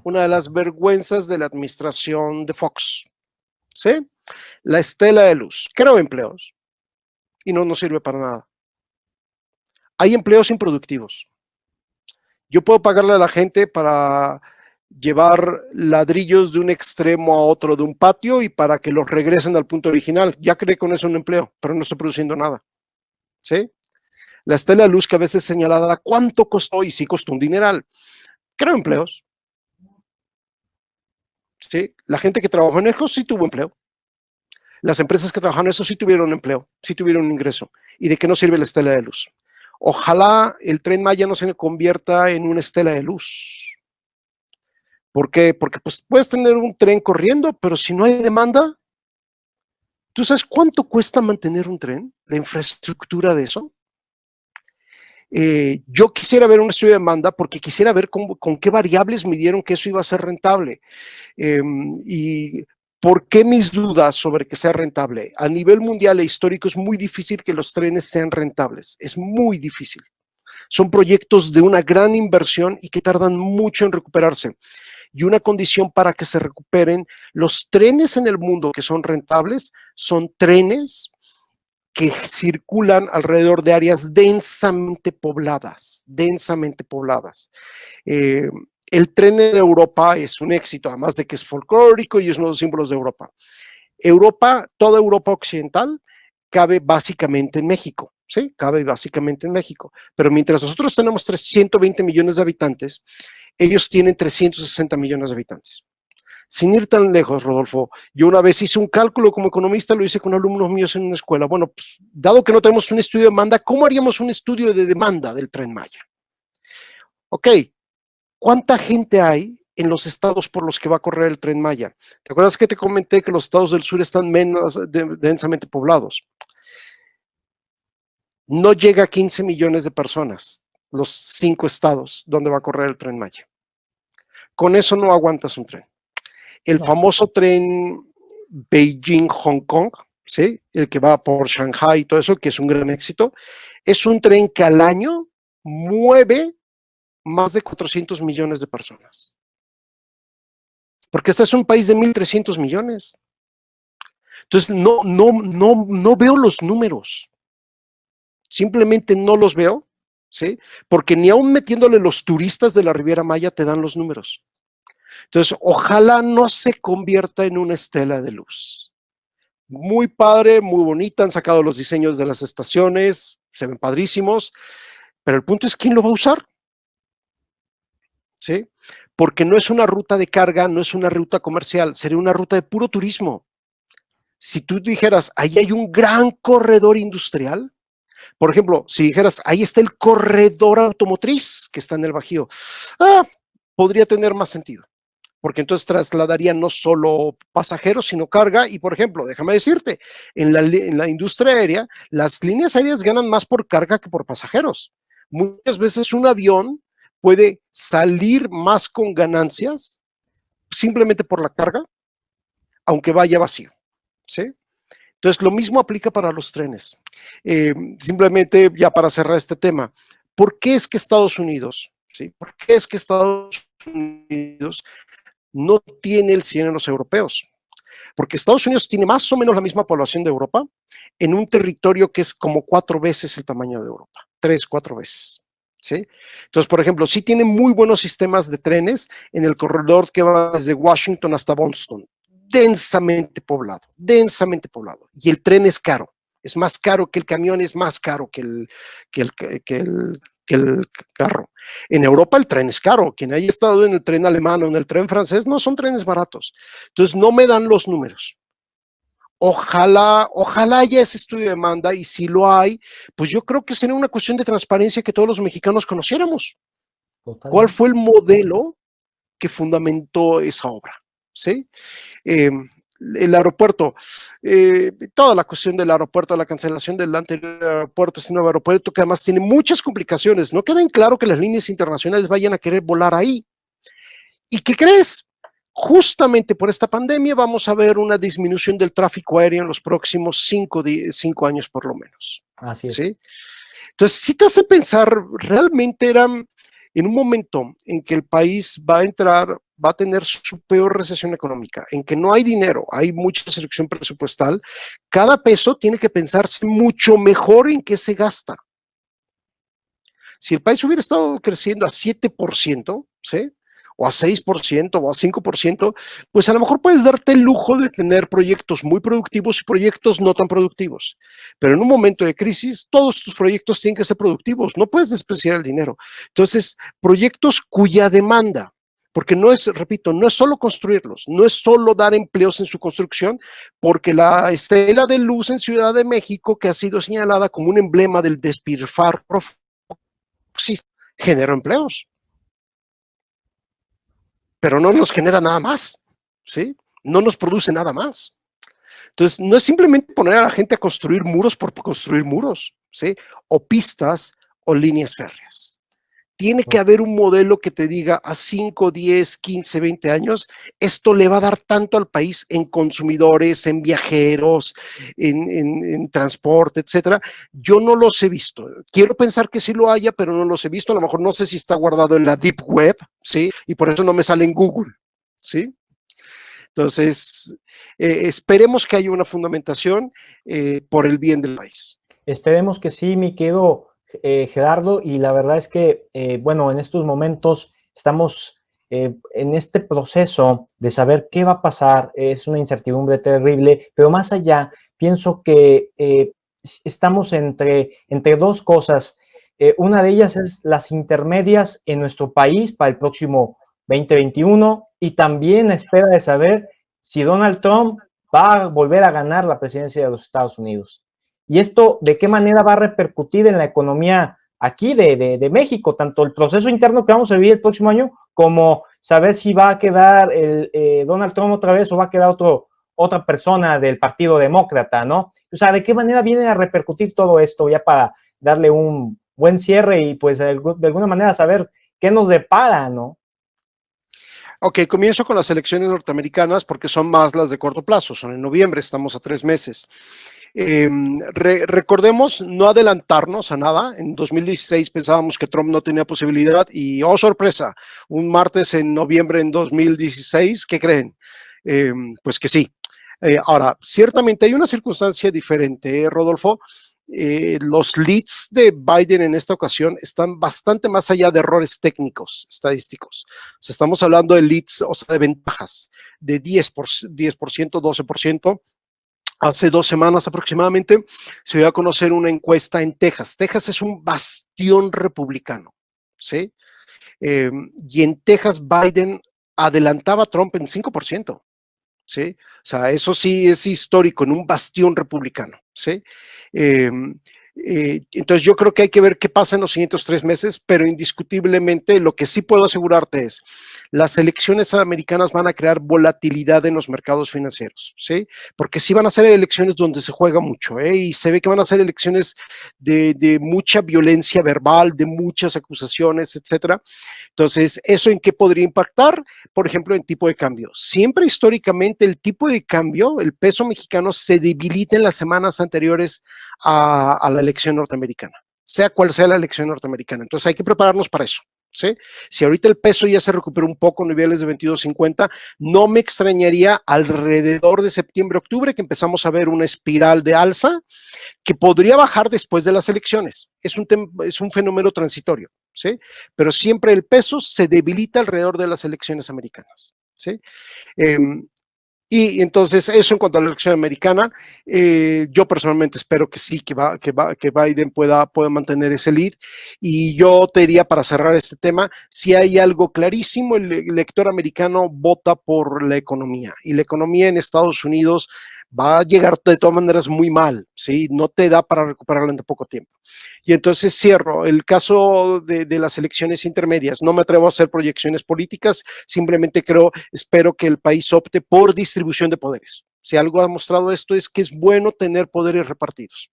[SPEAKER 2] una de las vergüenzas de la administración de Fox, ¿sí? La estela de luz, creo empleos y no nos sirve para nada. Hay empleos improductivos. Yo puedo pagarle a la gente para llevar ladrillos de un extremo a otro de un patio y para que los regresen al punto original. Ya creé con eso un empleo, pero no estoy produciendo nada, ¿sí? La estela de luz que a veces es señalada, ¿cuánto costó? Y sí costó un dineral. Creo empleos, ¿sí? La gente que trabajó en eso sí tuvo empleo. Las empresas que trabajaron en eso sí tuvieron empleo, sí tuvieron un ingreso. ¿Y de qué nos sirve la estela de luz? Ojalá el Tren Maya no se convierta en una estela de luz. ¿Por qué? Porque pues, puedes tener un tren corriendo, pero si no hay demanda, ¿Tú sabes cuánto cuesta mantener un tren? La infraestructura de eso. Yo quisiera ver un estudio de demanda porque quisiera ver con qué variables midieron que eso iba a ser rentable. Y ¿por qué mis dudas sobre que sea rentable? A nivel mundial e histórico es muy difícil que los trenes sean rentables. Es muy difícil. Son proyectos de una gran inversión y que tardan mucho en recuperarse. Y una condición para que se recuperen, los trenes en el mundo que son rentables son trenes que circulan alrededor de áreas densamente pobladas, densamente pobladas. El tren de Europa es un éxito, además de que es folclórico y es uno de los símbolos de Europa. Europa, toda Europa occidental, cabe básicamente en México, ¿sí? Cabe básicamente en México. Pero mientras nosotros tenemos 320 millones de habitantes, ellos tienen 360 millones de habitantes. Sin ir tan lejos, Rodolfo, yo una vez hice un cálculo como economista, lo hice con alumnos míos en una escuela. Bueno, pues, dado que no tenemos un estudio de demanda, ¿cómo haríamos un estudio de demanda del Tren Maya? Ok, ¿cuánta gente hay en los estados por los que va a correr el Tren Maya? ¿Te acuerdas que te comenté que los estados del sur están menos densamente poblados? No llega a 15 millones de personas, los 5 estados donde va a correr el Tren Maya. Con eso no aguantas un tren. El famoso tren Beijing-Hong Kong, ¿sí? El que va por Shanghai y todo eso, que es un gran éxito, es un tren que al año mueve más de 400 millones de personas. Porque este es un país de 1.300 millones. Entonces, no veo los números. Simplemente no los veo, ¿sí? Porque ni aún metiéndole los turistas de la Riviera Maya te dan los números. Entonces, ojalá no se convierta en una estela de luz. Muy padre, muy bonita, han sacado los diseños de las estaciones, se ven padrísimos, pero el punto es quién lo va a usar, ¿sí? Porque no es una ruta de carga, no es una ruta comercial, sería una ruta de puro turismo. Si tú dijeras, ahí hay un gran corredor industrial, por ejemplo, si dijeras, ahí está el corredor automotriz que está en el Bajío, podría tener más sentido, porque entonces trasladaría no solo pasajeros, sino carga. Y, por ejemplo, déjame decirte, en la industria aérea, las líneas aéreas ganan más por carga que por pasajeros. Muchas veces un avión puede salir más con ganancias simplemente por la carga, aunque vaya vacío, ¿sí? Entonces, lo mismo aplica para los trenes. Simplemente, ya para cerrar este tema, ¿por qué es que Estados Unidos, ¿sí? ¿Por qué es que Estados Unidos no tiene el 100 en los europeos? Porque Estados Unidos tiene más o menos la misma población de Europa en un territorio que es como 4 veces el tamaño de Europa, 3, 4 veces. ¿Sí? Entonces, por ejemplo, sí tiene muy buenos sistemas de trenes en el corredor que va desde Washington hasta Boston, densamente poblado, densamente poblado. Y el tren es caro, es más caro que el camión, es más caro que el carro. En Europa el tren es caro. Quien haya estado en el tren alemán o en el tren francés no son trenes baratos. Entonces no me dan los números. Ojalá haya ese estudio de demanda, y si lo hay, pues yo creo que sería una cuestión de transparencia que todos los mexicanos conociéramos. Totalmente. ¿Cuál fue el modelo que fundamentó esa obra? ¿Sí? El aeropuerto, toda la cuestión del aeropuerto, la cancelación del anterior aeropuerto, este nuevo aeropuerto que además tiene muchas complicaciones. No queda en claro que las líneas internacionales vayan a querer volar ahí. ¿Y qué crees? Justamente por esta pandemia vamos a ver una disminución del tráfico aéreo en los próximos 5 años por lo menos.
[SPEAKER 1] Así es.
[SPEAKER 2] ¿Sí? Entonces, sí te hace pensar, realmente eran en un momento en que el país va a tener su peor recesión económica, en que no hay dinero, hay mucha restricción presupuestal, cada peso tiene que pensarse mucho mejor en qué se gasta. Si el país hubiera estado creciendo a 7%, ¿sí? O a 6% o a 5%, pues a lo mejor puedes darte el lujo de tener proyectos muy productivos y proyectos no tan productivos. Pero en un momento de crisis, todos tus proyectos tienen que ser productivos, no puedes despreciar el dinero. Entonces, proyectos cuya demanda, porque no es, repito, no es solo construirlos, no es solo dar empleos en su construcción, porque la estela de luz en Ciudad de México, que ha sido señalada como un emblema del despilfarro, sí, genera empleos, pero no nos genera nada más, ¿sí? No nos produce nada más. Entonces, no es simplemente poner a la gente a construir muros por construir muros, ¿sí? O pistas o líneas férreas. Tiene que haber un modelo que te diga a 5, 10, 15, 20 años, esto le va a dar tanto al país en consumidores, en viajeros, en transporte, etcétera. Yo no los he visto. Quiero pensar que sí lo haya, pero no los he visto. A lo mejor no sé si está guardado en la Deep Web, ¿sí? Y por eso no me sale en Google, ¿sí? Entonces, esperemos que haya una fundamentación por el bien del país.
[SPEAKER 1] Esperemos que sí, mi querido Gerardo, y la verdad es que, bueno, en estos momentos estamos en este proceso de saber qué va a pasar, es una incertidumbre terrible, pero más allá, pienso que estamos entre dos cosas. Una de ellas es las intermedias en nuestro país para el próximo 2021 y también a espera de saber si Donald Trump va a volver a ganar la presidencia de los Estados Unidos. ¿Y esto de qué manera va a repercutir en la economía aquí de México? Tanto el proceso interno que vamos a vivir el próximo año, como saber si va a quedar Donald Trump otra vez o va a quedar otra persona del Partido Demócrata, ¿no? O sea, ¿de qué manera viene a repercutir todo esto ya para darle un buen cierre y pues de alguna manera saber qué nos depara, ¿no?
[SPEAKER 2] Ok, comienzo con las elecciones norteamericanas porque son más las de corto plazo, son en noviembre, estamos a 3 meses. Recordemos no adelantarnos a nada. En 2016 pensábamos que Trump no tenía posibilidad y, oh sorpresa, un martes en noviembre en 2016, ¿qué creen? Pues que sí. Ahora, ciertamente hay una circunstancia diferente, Rodolfo. Los leads de Biden en esta ocasión están bastante más allá de errores técnicos, estadísticos. O sea, estamos hablando de leads, o sea, de ventajas de 10%, 12%. Hace 2 semanas aproximadamente se dio a conocer una encuesta en Texas. Texas es un bastión republicano, ¿sí? Y en Texas Biden adelantaba a Trump en 5%, ¿sí? O sea, eso sí es histórico en un bastión republicano, ¿sí? Entonces yo creo que hay que ver qué pasa en los siguientes 3 meses, pero indiscutiblemente lo que sí puedo asegurarte es las elecciones americanas van a crear volatilidad en los mercados financieros, ¿sí? Porque sí van a ser elecciones donde se juega mucho, ¿eh? Y se ve que van a ser elecciones de mucha violencia verbal, de muchas acusaciones, etcétera. Entonces, ¿eso en qué podría impactar? Por ejemplo, en tipo de cambio. Siempre históricamente el tipo de cambio, el peso mexicano, se debilita en las semanas anteriores a la elección norteamericana, sea cual sea la elección norteamericana. Entonces hay que prepararnos para eso, ¿sí? Si ahorita el peso ya se recuperó un poco, niveles de 22.50, no me extrañaría alrededor de septiembre, octubre, que empezamos a ver una espiral de alza que podría bajar después de las elecciones. Es un fenómeno transitorio, ¿sí? Pero siempre el peso se debilita alrededor de las elecciones americanas, ¿sí? Eh, y entonces, eso en cuanto a la elección americana, yo personalmente espero que sí, que Biden pueda mantener ese lead. Y yo te diría, para cerrar este tema, si hay algo clarísimo, el elector americano vota por la economía. Y la economía en Estados Unidos va a llegar de todas maneras muy mal, ¿sí? No te da para recuperarla en poco tiempo. Y entonces cierro el caso de las elecciones intermedias. No me atrevo a hacer proyecciones políticas, simplemente espero que el país opte por distribución de poderes. Si algo ha mostrado esto es que es bueno tener poderes repartidos.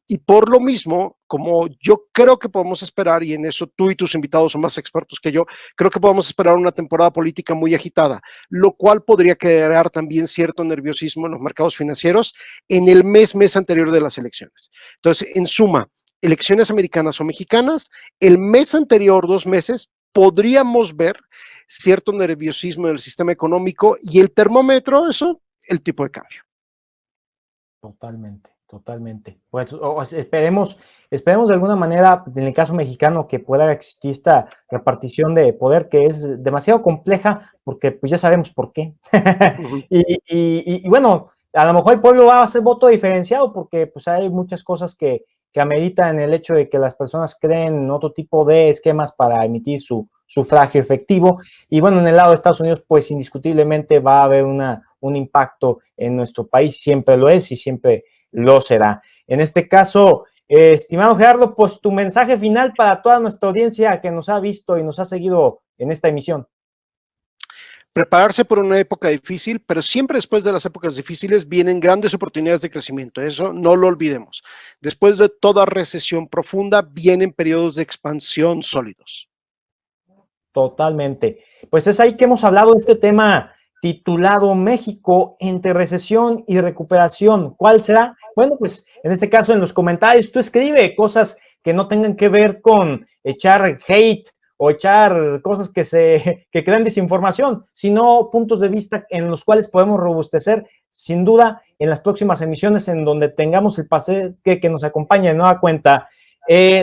[SPEAKER 2] Y por lo mismo, como yo creo que podemos esperar, y en eso tú y tus invitados son más expertos que yo, creo que podemos esperar una temporada política muy agitada, lo cual podría crear también cierto nerviosismo en los mercados financieros en el mes anterior de las elecciones. Entonces, en suma, elecciones americanas o mexicanas, el mes anterior, 2 meses, podríamos ver cierto nerviosismo del sistema económico y el termómetro, eso, el tipo de cambio.
[SPEAKER 1] Totalmente, totalmente. Pues esperemos de alguna manera, en el caso mexicano, que pueda existir esta repartición de poder que es demasiado compleja, porque pues ya sabemos por qué.
[SPEAKER 2] Uh -huh.
[SPEAKER 1] Y bueno, a lo mejor el pueblo va a hacer voto diferenciado, porque pues hay muchas cosas que ameritan el hecho de que las personas creen en otro tipo de esquemas para emitir su sufragio efectivo. Y bueno, en el lado de Estados Unidos, pues indiscutiblemente va a haber un impacto en nuestro país, siempre lo es y siempre lo será. En este caso, estimado Gerardo, pues tu mensaje final para toda nuestra audiencia que nos ha visto y nos ha seguido en esta emisión.
[SPEAKER 2] Prepararse por una época difícil, pero siempre después de las épocas difíciles vienen grandes oportunidades de crecimiento. Eso no lo olvidemos. Después de toda recesión profunda vienen periodos de expansión sólidos.
[SPEAKER 1] Totalmente. Pues es ahí que hemos hablado de este tema titulado México entre recesión y recuperación. ¿Cuál será? Bueno, pues en este caso en los comentarios tú escribe cosas que no tengan que ver con echar hate o echar cosas que crean desinformación, sino puntos de vista en los cuales podemos robustecer, sin duda, en las próximas emisiones en donde tengamos el pase que nos acompañe de nueva cuenta.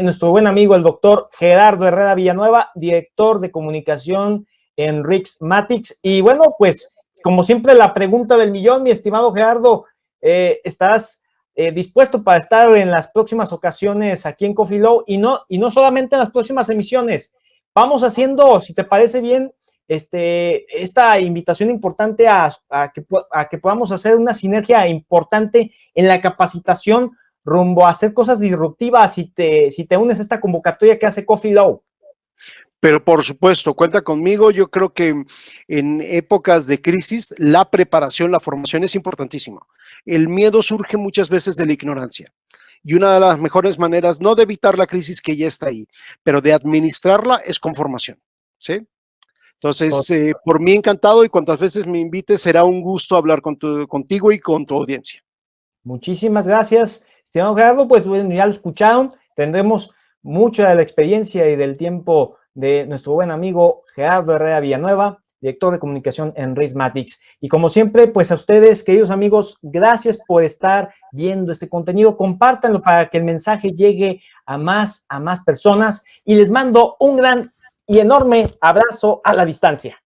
[SPEAKER 1] Nuestro buen amigo, el doctor Gerardo Herrera Villanueva, director de comunicación en Rixmatics. Y bueno, pues, como siempre, la pregunta del millón, mi estimado Gerardo, ¿estás dispuesto para estar en las próximas ocasiones aquí en Coffee Low? Y no solamente en las próximas emisiones. Vamos haciendo, si te parece bien, esta invitación importante a que podamos hacer una sinergia importante en la capacitación rumbo a hacer cosas disruptivas si te unes a esta convocatoria que hace Coffee Low.
[SPEAKER 2] Pero por supuesto, cuenta conmigo. Yo creo que en épocas de crisis, la preparación, la formación es importantísima. El miedo surge muchas veces de la ignorancia. Y una de las mejores maneras, no de evitar la crisis que ya está ahí, pero de administrarla es con formación, ¿sí? Entonces, por mí encantado, y cuantas veces me invites, será un gusto hablar contigo y con tu audiencia.
[SPEAKER 1] Muchísimas gracias, estimado Gerardo. Pues bueno, ya lo escucharon, tendremos mucha de la experiencia y del tiempo de nuestro buen amigo Gerardo Herrera Villanueva, director de comunicación en Rixmatics. Y como siempre, pues a ustedes, queridos amigos, gracias por estar viendo este contenido. Compártanlo para que el mensaje llegue a más personas, y les mando un gran y enorme abrazo a la distancia.